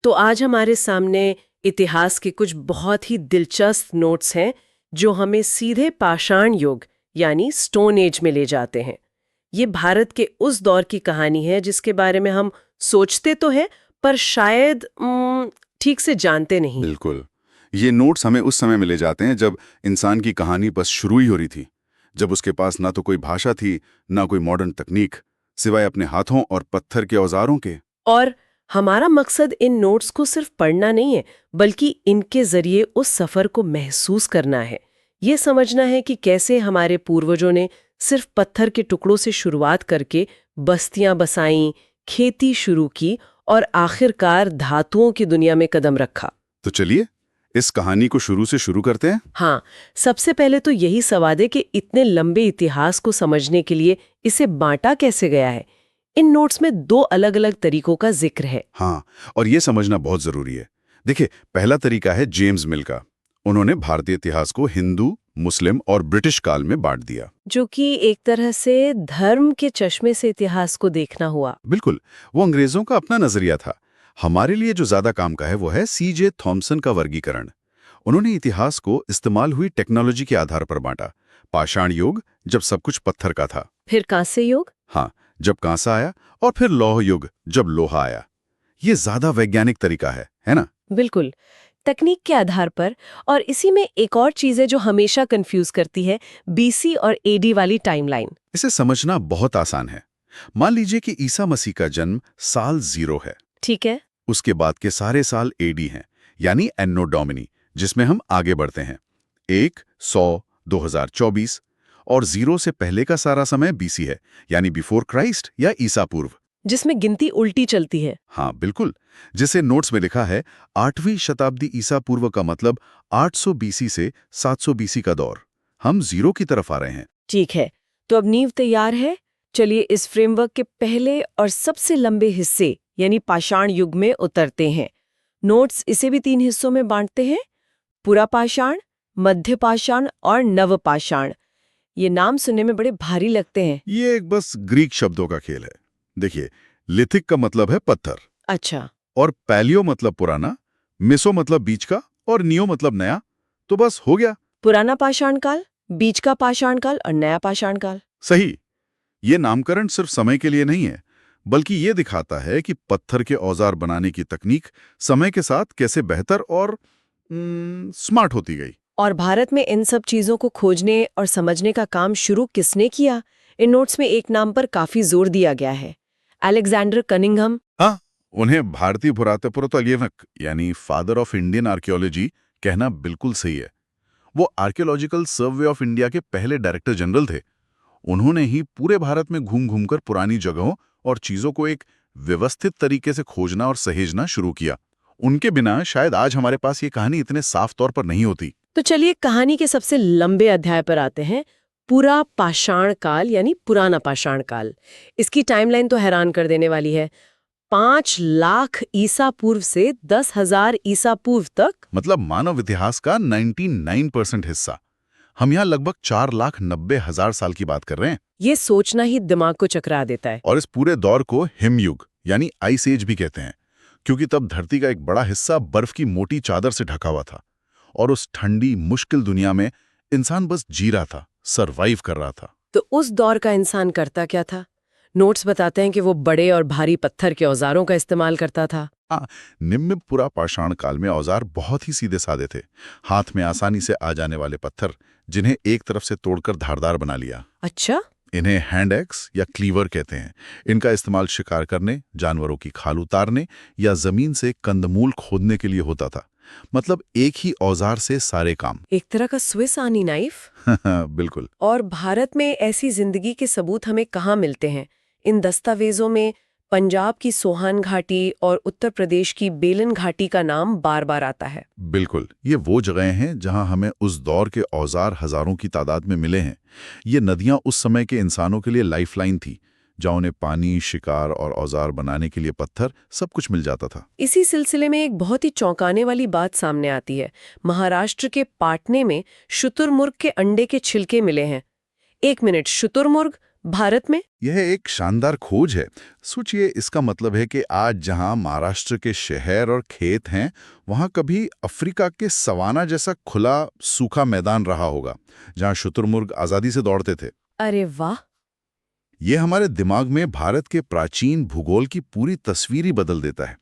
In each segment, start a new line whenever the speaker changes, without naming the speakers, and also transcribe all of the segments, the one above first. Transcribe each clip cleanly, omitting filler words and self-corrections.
तो आज हमारे सामने इतिहास के कुछ बहुत ही दिलचस्प नोट्स हैं जो हमें सीधे पाषाण युग यानी स्टोन एज में ले जाते हैं। ये भारत के उस दौर की कहानी है जिसके बारे में हम सोचते तो हैं पर शायद ठीक से जानते नहीं।
बिल्कुल। ये नोट्स हमें उस समय में ले जाते हैं जब इंसान की कहानी बस शुरू ही हो रही थी, जब उसके पास ना तो कोई भाषा थी, ना कोई मॉडर्न तकनीक, सिवाय अपने हाथों और पत्थर के औजारों के।
और हमारा मकसद इन नोट्स को सिर्फ पढ़ना नहीं है, बल्कि इनके जरिए उस सफर को महसूस करना है। ये समझना है कि कैसे हमारे पूर्वजों ने सिर्फ पत्थर के टुकड़ों से शुरुआत करके बस्तियां बसाईं, खेती शुरू की और आखिरकार धातुओं की दुनिया में कदम रखा।
तो चलिए इस कहानी को शुरू से शुरू करते हैं।
हाँ, सबसे पहले तो यही सवाल है कि इतने लंबे इतिहास को समझने के लिए इसे बांटा कैसे गया है। इन नोट्स में दो अलग-अलग तरीकों का जिक्र है।
हाँ, और ये समझना बहुत जरूरी है। देखिए, पहला तरीका है जेम्स मिल का। उन्होंने भारतीय इतिहास को हिंदू, मुस्लिम और ब्रिटिश काल में बांट दिया।
जो कि एक तरह से धर्म के चश्मे से इतिहास को देखना हुआ।
बिल्कुल, वो अंग्रेजों का अपना नजरिया था। हमारे लिए जो ज्यादा काम का है वो है सीजे थॉमसन का वर्गीकरण। उन्होंने इतिहास को इस्तेमाल हुई टेक्नोलॉजी के आधार पर बांटा। पाषाण युग, जब सब कुछ पत्थर का था।
फिर कांस्य युग?
हाँ, जब कांसा आया, और फिर लौह युग, जब लोहा आया। ये ज्यादा वैज्ञानिक तरीका है ना?
बिल्कुल, तकनीक के आधार पर। और इसी में एक और चीज है जो हमेशा कंफ्यूज करती है, बीसी और एडी वाली टाइमलाइन।
इसे समझना बहुत आसान है। मान लीजिए कि ईसा मसीह का जन्म साल 0 है।
ठीक है।
उसके बाद के सारे साल एडी हैं, यानी एन्नो डोमिनी, जिसमें हम आगे बढ़ते हैं। 1, 100, 2024, और 0 से पहले का सारा समय बीसी है, यानी बिफोर क्राइस्ट या ईसा पूर्व,
जिसमें गिनती उल्टी चलती है।
हाँ बिल्कुल। जिसे नोट्स में लिखा है 8वीं शताब्दी ईसा पूर्व का मतलब 800 बीसी से 700 बीसी का दौर। हम 0 की तरफ आ रहे हैं।
ठीक है, तो अब नींव तैयार है। चलिए इस फ्रेमवर्क के पहले और सबसे लंबे हिस्से यानी पाषाण युग में उतरते हैं। नोट्स इसे भी 3 हिस्सों में बांटते हैं, पुरा पाषाण, मध्य पाषाण और नव पाषाण। ये नाम सुनने में बड़े भारी लगते हैं।
ये एक बस ग्रीक शब्दों का खेल है। देखिए, लिथिक का मतलब है पत्थर,
अच्छा।
और पैलियो मतलब पुराना, मिसो मतलब बीच का, और नियो मतलब नया। तो बस हो गया।
पुराना पाषाण काल, बीच का पाषाण काल और नया पाषाण काल।
सही। ये नामकरण सिर्फ समय के लिए नहीं है, बल्कि ये दिखाता है कि पत्थर के औजार बनाने की तकनीक समय के साथ कैसे बेहतर और स्मार्ट होती गई।
और भारत में इन सब चीजों को खोजने और समझने का काम शुरू किसने किया? इन नोट्स में एक नाम पर काफी जोर दिया गया है, अलेक्जेंडर कनिंघम।
हाँ, उन्हें भारतीय पुरातत्वविद यानी फादर ऑफ इंडियन आर्कियोलॉजी कहना बिल्कुल सही है। वो आर्कियोलॉजिकल सर्वे ऑफ इंडिया के पहले डायरेक्टर जनरल थे। उन्होंने ही पूरे भारत में घूम घूमकर पुरानी जगहों और चीजों को एक व्यवस्थित तरीके से खोजना और सहेजना शुरू किया। उनके बिना शायद आज हमारे पास ये कहानी इतने साफ तौर पर नहीं होती।
तो चलिए कहानी के सबसे लंबे अध्याय पर आते हैं, पूरा पाषाण काल यानी पुराना पाषाण काल। इसकी टाइमलाइन तो हैरान कर देने वाली है। 5 लाख ईसा पूर्व से 10,000 ईसा पूर्व तक।
मतलब मानव इतिहास का 99% हिस्सा। हम यहाँ लगभग 4,90,000 साल की बात कर रहे हैं।
ये सोचना ही दिमाग को चकरा देता है।
और इस पूरे दौर को हिमयुग यानी आइस एज भी कहते हैं, क्योंकि तब धरती का एक बड़ा हिस्सा बर्फ की मोटी चादर से ढका हुआ था, और उस ठंडी मुश्किल दुनिया में इंसान बस जी रहा था, सरवाइव कर रहा था।
तो उस दौर का इंसान करता क्या था? नोट्स बताते हैं कि वो बड़े और भारी पत्थर के औजारों का इस्तेमाल करता था।
हाँ, निम्न पुरा पाषाण काल में औजार बहुत ही सीधे साधे थे। हाथ में आसानी से आ जाने वाले पत्थर, जिन्हें एक तरफ से तोड़कर धारदार बना लिया।
अच्छा।
इन्हें हैंड एक्स या क्लीवर कहते हैं। इनका इस्तेमाल शिकार करने, जानवरों की खाल उतारने या जमीन से कंदमूल खोदने के लिए होता था। मतलब एक ही औजार से सारे काम।
एक तरह का स्विस आर्मी नाइफ।
बिल्कुल।
और भारत में ऐसी जिंदगी के सबूत हमें कहाँ मिलते हैं? इन दस्तावेजों में पंजाब की सोहान घाटी और उत्तर प्रदेश की बेलन घाटी का नाम बार बार आता है।
बिल्कुल, ये वो जगहें हैं जहां हमें उस दौर के औजार हजारों की तादाद में मिले हैं। ये नदियां उस समय के इंसानों के लिए लाइफलाइन थी, जहां उन्हें पानी, शिकार और औजार बनाने के लिए पत्थर, सब कुछ मिल जाता था।
इसी सिलसिले में एक बहुत ही चौंकाने वाली बात सामने आती है। महाराष्ट्र के पाटने में शुतुरमुर्ग के अंडे के छिलके मिले हैं। एक मिनट, शुतुरमुर्ग भारत में?
यह एक शानदार खोज है। सोचिए, इसका मतलब है कि आज जहां महाराष्ट्र के शहर और खेत हैं, वहां कभी अफ्रीका के सवाना जैसा खुला सूखा मैदान रहा होगा, जहां शुतुरमुर्ग आजादी से दौड़ते थे।
अरे वाह!
ये हमारे दिमाग में भारत के प्राचीन भूगोल की पूरी तस्वीर ही बदल देता है।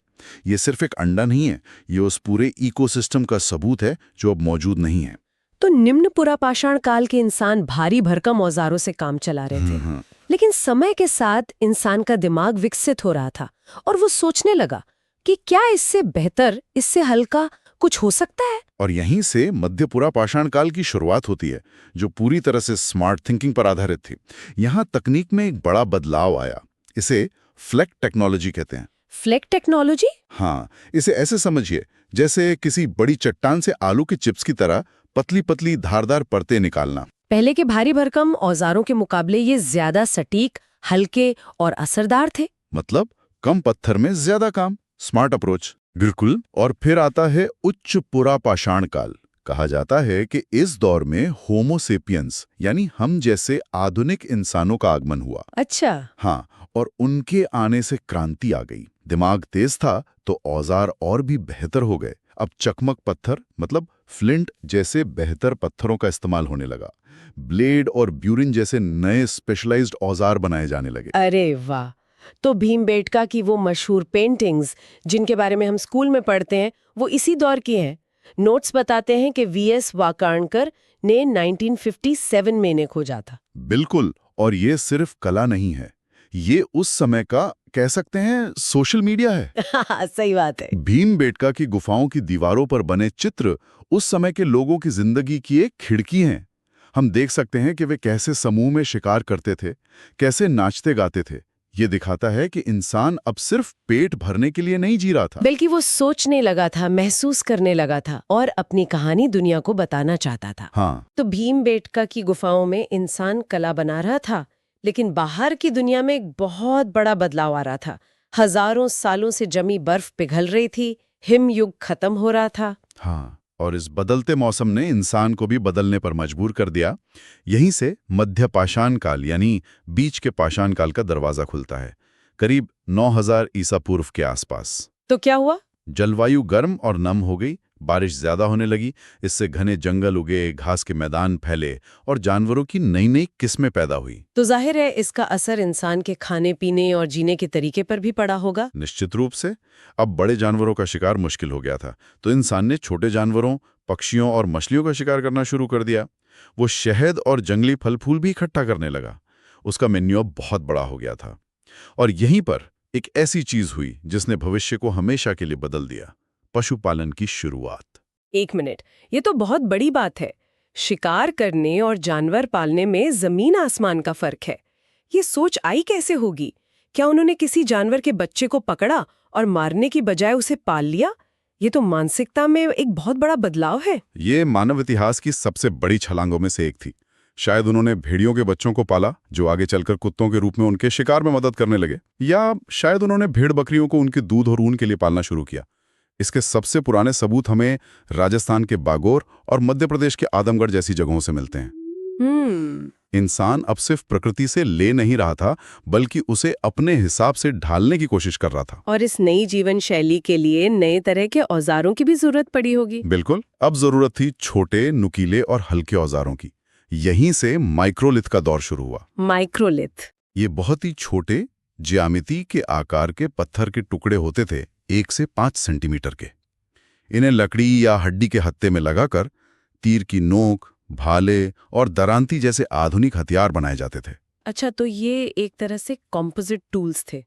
ये सिर्फ एक अंडा नहीं है, ये उस पूरे इकोसिस्टम का सबूत है जो अब मौजूद नहीं है।
तो निम्न पुरापाषाण काल के इंसान भारी भरकम औजारों से काम चला रहे थे। लेकिन समय के साथ इंसान का दिमाग विकसित हो रहा था और वो सोचने लगा कि क्या इससे बेहतर, इससे हल्का कुछ हो सकता है।
और यहीं से मध्य पुरापाषाण काल की शुरुआत होती है, जो पूरी तरह से स्मार्ट थिंकिंग पर आधारित थी। यहाँ तकनीक में एक बड़ा बदलाव आया। इसे फ्लेक टेक्नोलॉजी कहते हैं।
फ्लेक टेक्नोलॉजी?
हाँ, इसे ऐसे समझिए जैसे किसी बड़ी चट्टान से आलू के चिप्स की तरह पतली पतली धारदार परतें निकालना।
पहले के भारी भरकम औजारों के मुकाबले ये ज्यादा सटीक, हल्के और असरदार थे।
मतलब कम पत्थर में ज्यादा काम। Smart approach. बिल्कुल। और फिर आता है उच्च पुरापाषाण काल। कहा जाता है कि इस दौर में होमोसेपियंस यानी हम जैसे आधुनिक इंसानों का आगमन हुआ।
अच्छा।
हाँ, और उनके आने से क्रांति आ गई। दिमाग तेज था तो औजार और भी बेहतर हो गए। अब चकमक पत्थर मतलब फ्लिंट जैसे बेहतर पत्थरों का इस्तेमाल होने लगा। ब्लेड और ब्यूरिन जैसे नए स्पेशलाइज्ड औजार बनाए जाने लगे।
अरे वाह! तो भीमबेटका की वो मशहूर पेंटिंग्स जिनके बारे में हम स्कूल में पढ़ते हैं, वो इसी दौर की हैं। नोट्स बताते हैं कि वीएस वाकाणकर ने 1957 में इन्हें खोजा था।
बिल्कुल। और ये सिर्फ कला नहीं है, ये उस समय का कह सकते हैं सोशल मीडिया है।
सही बात है।
भीमबेटका की गुफाओं की दीवारों पर बने चित्र उस समय के लोगों की जिंदगी की एक खिड़की हैं। हम देख सकते हैं कि वे कैसे समूह में शिकार करते थे, कैसे नाचते गाते थे। ये दिखाता है कि इंसान अब सिर्फ पेट भरने के लिए नहीं जी रहा था,
बल्कि वो सोचने लगा था, महसूस करने लगा था और अपनी कहानी दुनिया को बताना चाहता था।
हाँ,
तो भीमबेटका की गुफाओं में इंसान कला बना रहा था, लेकिन बाहर की दुनिया में एक बहुत बड़ा बदलाव आ रहा था। हजारों सालों से जमी बर्फ पिघल रही थी, हिमयुग खत्म हो रहा था।
हाँ। और इस बदलते मौसम ने इंसान को भी बदलने पर मजबूर कर दिया। यहीं से मध्य पाषाण काल यानी बीच के पाषाण काल का दरवाजा खुलता है, करीब 9000 ईसा पूर्व के आसपास।
तो क्या हुआ?
जलवायु गर्म और नम हो गई, बारिश ज्यादा होने लगी। इससे घने जंगल उगे, घास के मैदान फैले और जानवरों की नई नई किस्में पैदा हुई।
तो जाहिर है इसका असर इंसान के खाने पीने और जीने के तरीके पर भी पड़ा होगा।
निश्चित रूप से। अब बड़े जानवरों का शिकार मुश्किल हो गया था, तो इंसान ने छोटे जानवरों, पक्षियों और मछलियों का शिकार करना शुरू कर दिया। वो शहद और जंगली फल फूल भी इकट्ठा करने लगा। उसका मेन्यू अब बहुत बड़ा हो गया था। और यहीं पर एक ऐसी चीज हुई जिसने भविष्य को हमेशा के लिए बदल दिया, पशुपालन की शुरुआत।
एक मिनट, ये तो बहुत बड़ी बात है। शिकार करने और जानवर पालने में जमीन आसमान का फर्क है। ये सोच आई कैसे होगी? क्या उन्होंने किसी जानवर के बच्चे को पकड़ा और मारने की बजाय उसे पाल लिया? ये तो मानसिकता में एक बहुत बड़ा बदलाव है।
ये मानव इतिहास की सबसे बड़ी छलांगों में से एक थी। शायद उन्होंने भेड़ियों के बच्चों को पाला जो आगे चलकर कुत्तों के रूप में उनके शिकार में मदद करने लगे, या शायद उन्होंने भेड़ बकरियों को उनके दूध और ऊन के लिए पालना शुरू किया। इसके सबसे पुराने सबूत हमें राजस्थान के बागोर और मध्य प्रदेश के आदमगढ़ जैसी जगहों से मिलते हैं। इंसान अब सिर्फ प्रकृति से ले नहीं रहा था, बल्कि उसे अपने हिसाब से ढालने की कोशिश कर रहा था।
और इस नई जीवन शैली के लिए नए तरह के औजारों की भी जरूरत पड़ी होगी।
बिल्कुल। अब जरूरत थी छोटे, नुकीले और हल्के औजारों की। यहीं से माइक्रोलिथ का दौर शुरू हुआ।
माइक्रोलिथ?
ये बहुत ही छोटे, ज्यामिति के आकार के पत्थर के टुकड़े होते थे, 1 से 5 सेंटीमीटर के। इन्हें लकड़ी या हड्डी के हत्थे में लगाकर तीर की नोक, भाले और दरांती जैसे आधुनिक हथियार बनाए जाते थे।
अच्छा, तो ये एक तरह से कॉम्पोजिट टूल्स थे।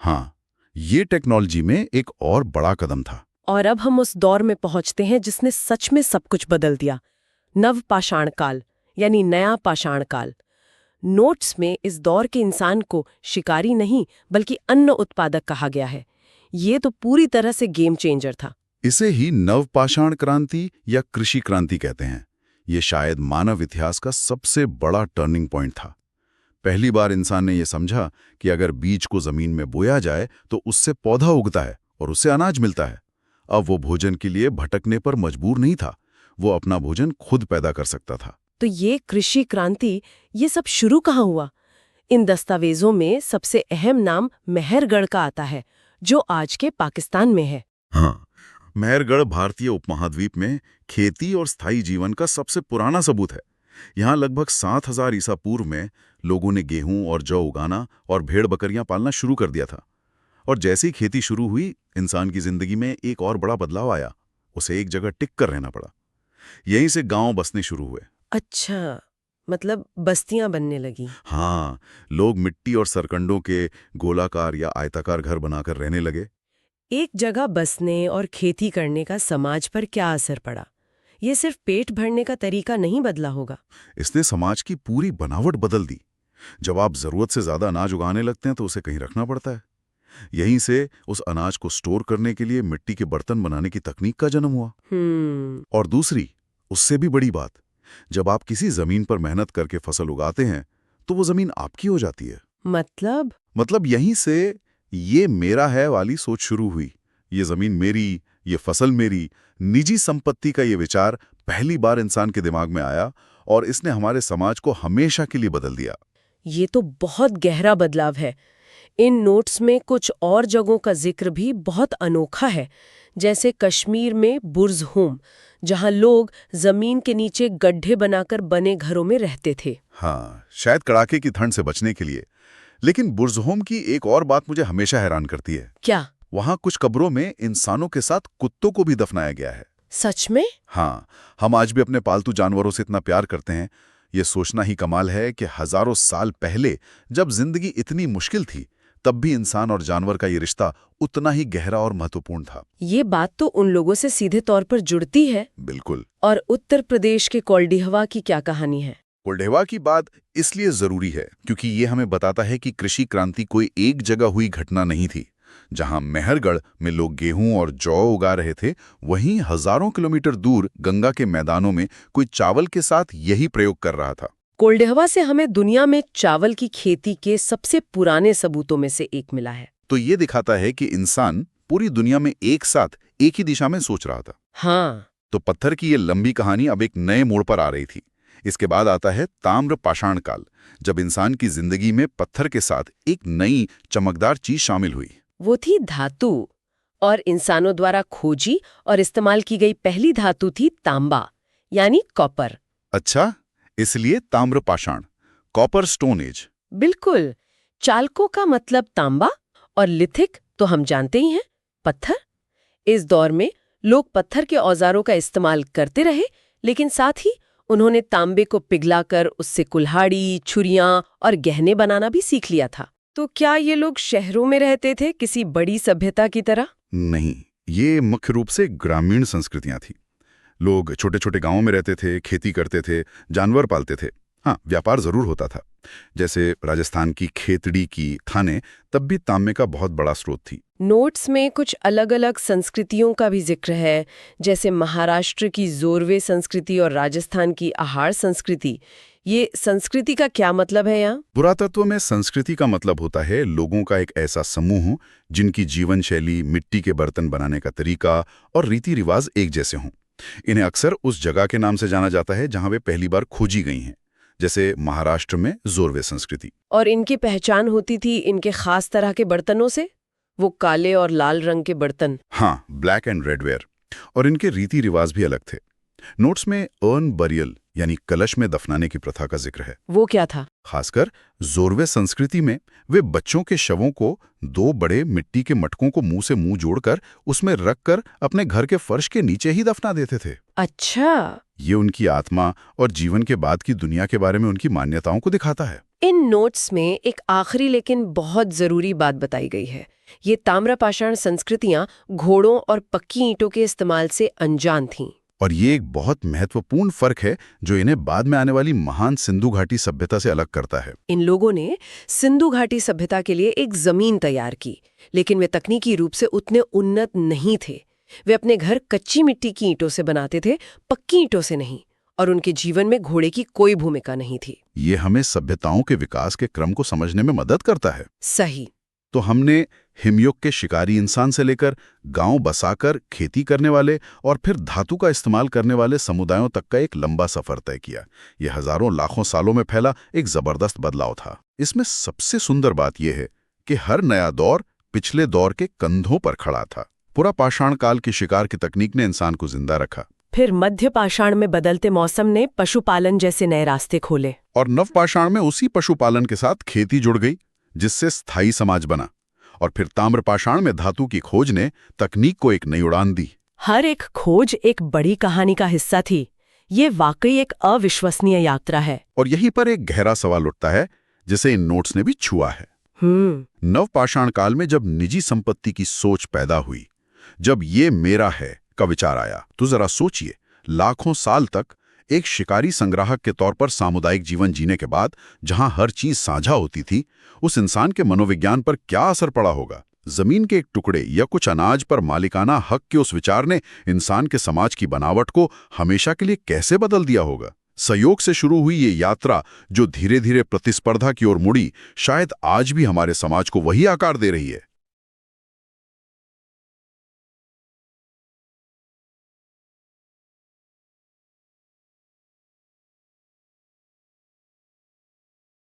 हाँ, ये टेक्नोलॉजी में एक और बड़ा कदम था।
और अब हम उस दौर में पहुंचते हैं जिसने सच में सब कुछ बदल दिया, नव पाषाण काल यानी नया पाषाण काल। नोट्स में इस दौर के इंसान को शिकारी नहीं बल्कि अन्न उत्पादक कहा गया है। ये तो पूरी तरह से गेम चेंजर था।
इसे ही नवपाषाण क्रांति या कृषि क्रांति कहते हैं। ये शायद मानव इतिहास का सबसे बड़ा टर्निंग पॉइंट था। पहली बार इंसान ने यह समझा कि अगर बीज को जमीन में बोया जाए तो उससे पौधा उगता है और उससे अनाज मिलता है। अब वो भोजन के लिए भटकने पर मजबूर नहीं था, वो अपना भोजन खुद पैदा कर सकता था।
तो ये कृषि क्रांति, ये सब शुरू कहाँ हुआ? इन दस्तावेजों में सबसे अहम नाम मेहरगढ़ का आता है, जो आज के पाकिस्तान में है।
हाँ, मेहरगढ़ भारतीय उपमहाद्वीप में खेती और स्थायी जीवन का सबसे पुराना सबूत है। यहाँ लगभग 7000 ईसा पूर्व में लोगों ने गेहूं और जौ उगाना और भेड़ बकरियां पालना शुरू कर दिया था। और जैसे ही खेती शुरू हुई, इंसान की जिंदगी में एक और बड़ा बदलाव आया। उसे एक जगह टिक कर रहना पड़ा। यहीं से गांव बसने शुरू हुए।
अच्छा, मतलब बस्तियां बनने लगी।
हाँ, लोग मिट्टी और सरकंडों के गोलाकार या आयताकार घर बनाकर रहने लगे।
एक जगह बसने और खेती करने का समाज पर क्या असर पड़ा? ये सिर्फ पेट भरने का तरीका नहीं बदला होगा।
इसने समाज की पूरी बनावट बदल दी। जब आप जरूरत से ज्यादा अनाज उगाने लगते हैं तो उसे कहीं रखना पड़ता है। यहीं से उस अनाज को स्टोर करने के लिए मिट्टी के बर्तन बनाने की तकनीक का जन्म हुआ। और दूसरी, उससे भी बड़ी बात, जब आप किसी जमीन पर मेहनत करके फसल उगाते हैं तो वो जमीन आपकी हो जाती है। मतलब यहीं से ये मेरा है वाली सोच शुरू हुई। ये जमीन मेरी, ये फसल मेरी, निजी संपत्ति का ये विचार पहली बार इंसान के दिमाग में आया और इसने हमारे समाज को हमेशा के लिए बदल दिया।
ये तो बहुत गहरा बदलाव है। इन नोट्स में कुछ और जगहों का जिक्र भी बहुत अनोखा है, जैसे कश्मीर में बुर्ज़होम, जहां लोग जमीन के नीचे गड्ढे बनाकर बने घरों में रहते थे।
हाँ, शायद कड़ाके की ठंड से बचने के लिए। लेकिन बुर्ज़होम की एक और बात मुझे हमेशा हैरान करती है।
क्या?
वहां कुछ कब्रों में इंसानों के साथ कुत्तों को भी दफनाया गया है।
सच में?
हाँ, हम आज भी अपने पालतू जानवरों से इतना प्यार करते हैं। ये सोचना ही कमाल है कि हजारों साल पहले, जब जिंदगी इतनी मुश्किल थी, तब भी इंसान और जानवर का ये रिश्ता उतना ही गहरा और महत्वपूर्ण था।
ये बात तो उन लोगों से सीधे तौर पर जुड़ती है।
बिल्कुल।
और उत्तर प्रदेश के कोल्डिहवा की क्या कहानी है?
कोल्डिहवा की बात इसलिए जरूरी है क्योंकि ये हमें बताता है कि कृषि क्रांति कोई एक जगह हुई घटना नहीं थी। जहां मेहरगढ़ में लोग गेहूं और जौ उगा रहे थे, वहीं हजारों किलोमीटर दूर गंगा के मैदानों में कोई चावल के साथ यही प्रयोग कर रहा था।
कोल्डिहवा से हमें दुनिया में चावल की खेती के सबसे पुराने सबूतों में से एक मिला है।
तो ये दिखाता है कि इंसान पूरी दुनिया में एक साथ एक ही दिशा में सोच रहा था।
हाँ।
तो पत्थर की ये लंबी कहानी अब एक नए मोड़ पर आ रही थी। इसके बाद आता है ताम्र पाषाण काल, जब इंसान की जिंदगी में पत्थर के साथ एक नई चमकदार चीज शामिल हुई।
वो थी धातु, और इंसानों द्वारा खोजी और इस्तेमाल की गई पहली धातु थी तांबा, यानी कॉपर।
अच्छा, इसलिए ताम्र पाषाण, कॉपर स्टोन एज।
बिल्कुल। चालको का मतलब तांबा और लिथिक तो हम जानते ही हैं, पत्थर। इस दौर में लोग पत्थर के औजारों का इस्तेमाल करते रहे, लेकिन साथ ही उन्होंने तांबे को पिघलाकर उससे कुल्हाड़ी, छुरियां और गहने बनाना भी सीख लिया था। तो क्या ये लोग शहरों में रहते थे किसी बड़ी सभ्यता की तरह?
नहीं, ये मुख्य रूप से ग्रामीण संस्कृतियां थी। लोग छोटे छोटे गांवों में रहते थे, खेती करते थे, जानवर पालते थे। हाँ, व्यापार जरूर होता था। जैसे राजस्थान की खेतड़ी की थाने तब भी तांबे का बहुत बड़ा स्रोत थी।
नोट्स में कुछ अलग अलग संस्कृतियों का भी जिक्र है, जैसे महाराष्ट्र की जोरवे संस्कृति और राजस्थान की आहार संस्कृति। ये संस्कृति का क्या मतलब है यहाँ?
पुरातत्व में संस्कृति का मतलब होता है लोगों का एक ऐसा समूह जिनकी जीवन शैली, मिट्टी के बर्तन बनाने का तरीका और रीति रिवाज एक जैसे हों। इन्हें अक्सर उस जगह के नाम से जाना जाता है जहां वे पहली बार खोजी गई हैं, जैसे महाराष्ट्र में जोरवे संस्कृति।
और इनकी पहचान होती थी इनके खास तरह के बर्तनों से, वो काले और लाल रंग के बर्तन।
हाँ, ब्लैक एंड रेड वेयर। और इनके रीति रिवाज भी अलग थे। नोट्स में अर्न बरियल यानी कलश में दफनाने की प्रथा का जिक्र है।
वो क्या था?
खासकर जोरवे संस्कृति में वे बच्चों के शवों को 2 बड़े मिट्टी के मटकों को मुंह से मुंह जोड़कर उसमें रखकर अपने घर के फर्श के नीचे ही दफना देते थे।
अच्छा।
ये उनकी आत्मा और जीवन के बाद की दुनिया के बारे में उनकी मान्यताओं को दिखाता है।
इन नोट्स में एक आखिरी लेकिन बहुत जरूरी बात बताई गई है। ये ताम्रपाषाण संस्कृतियां घोड़ों और पक्की ईंटों के इस्तेमाल से अनजान थीं।
और ये एक बहुत महत्वपूर्ण फर्क है जो इन्हें बाद में आने वाली महान सिंधु घाटी सभ्यता से अलग करता है।
इन लोगों ने सिंधु घाटी सभ्यता के लिए एक जमीन तैयार की, लेकिन वे तकनीकी रूप से उतने उन्नत नहीं थे। वे अपने घर कच्ची मिट्टी की ईंटों से बनाते थे, पक्की ईंटों से नहीं, और उनके जीवन में घोड़े की कोई भूमिका नहीं थी।
ये हमें सभ्यताओं के विकास के क्रम को समझने में मदद करता है।
सही।
तो हमने हिमयुग के शिकारी इंसान से लेकर गांव बसाकर खेती करने वाले और फिर धातु का इस्तेमाल करने वाले समुदायों तक का एक लंबा सफर तय किया। यह हजारों लाखों सालों में फैला एक जबरदस्त बदलाव था। इसमें सबसे सुंदर बात यह है कि हर नया दौर पिछले दौर के कंधों पर खड़ा था। पूरा पाषाण काल की शिकार की तकनीक ने इंसान को जिंदा रखा,
फिर मध्य पाषाण में बदलते मौसम ने पशुपालन जैसे नए रास्ते खोले,
और नव पाषाण में उसी पशुपालन के साथ खेती जुड़ गई, जिससे स्थायी समाज बना। और फिर ताम्र पाषाण में धातु की खोज ने तकनीक को एक नई उड़ान दी।
हर एक खोज एक बड़ी कहानी का हिस्सा थी। ये वाकई एक अविश्वसनीय यात्रा है।
और यहीं पर एक गहरा सवाल उठता है, जिसे इन नोट्स ने भी छुआ है। नव पाषाण काल में जब निजी संपत्ति की सोच पैदा हुई, जब ये मेरा है का विचार आया, तो जरा सोचिए, लाखों साल तक एक शिकारी संग्राहक के तौर पर सामुदायिक जीवन जीने के बाद जहां हर चीज साझा होती थी, उस इंसान के मनोविज्ञान पर क्या असर पड़ा होगा। जमीन के एक टुकड़े या कुछ अनाज पर मालिकाना हक के उस विचार ने इंसान के समाज की बनावट को हमेशा के लिए कैसे बदल दिया होगा। सहयोग से शुरू हुई ये यात्रा जो धीरे धीरे प्रतिस्पर्धा की ओर मुड़ी, शायद आज भी हमारे समाज को वही आकार दे रही है।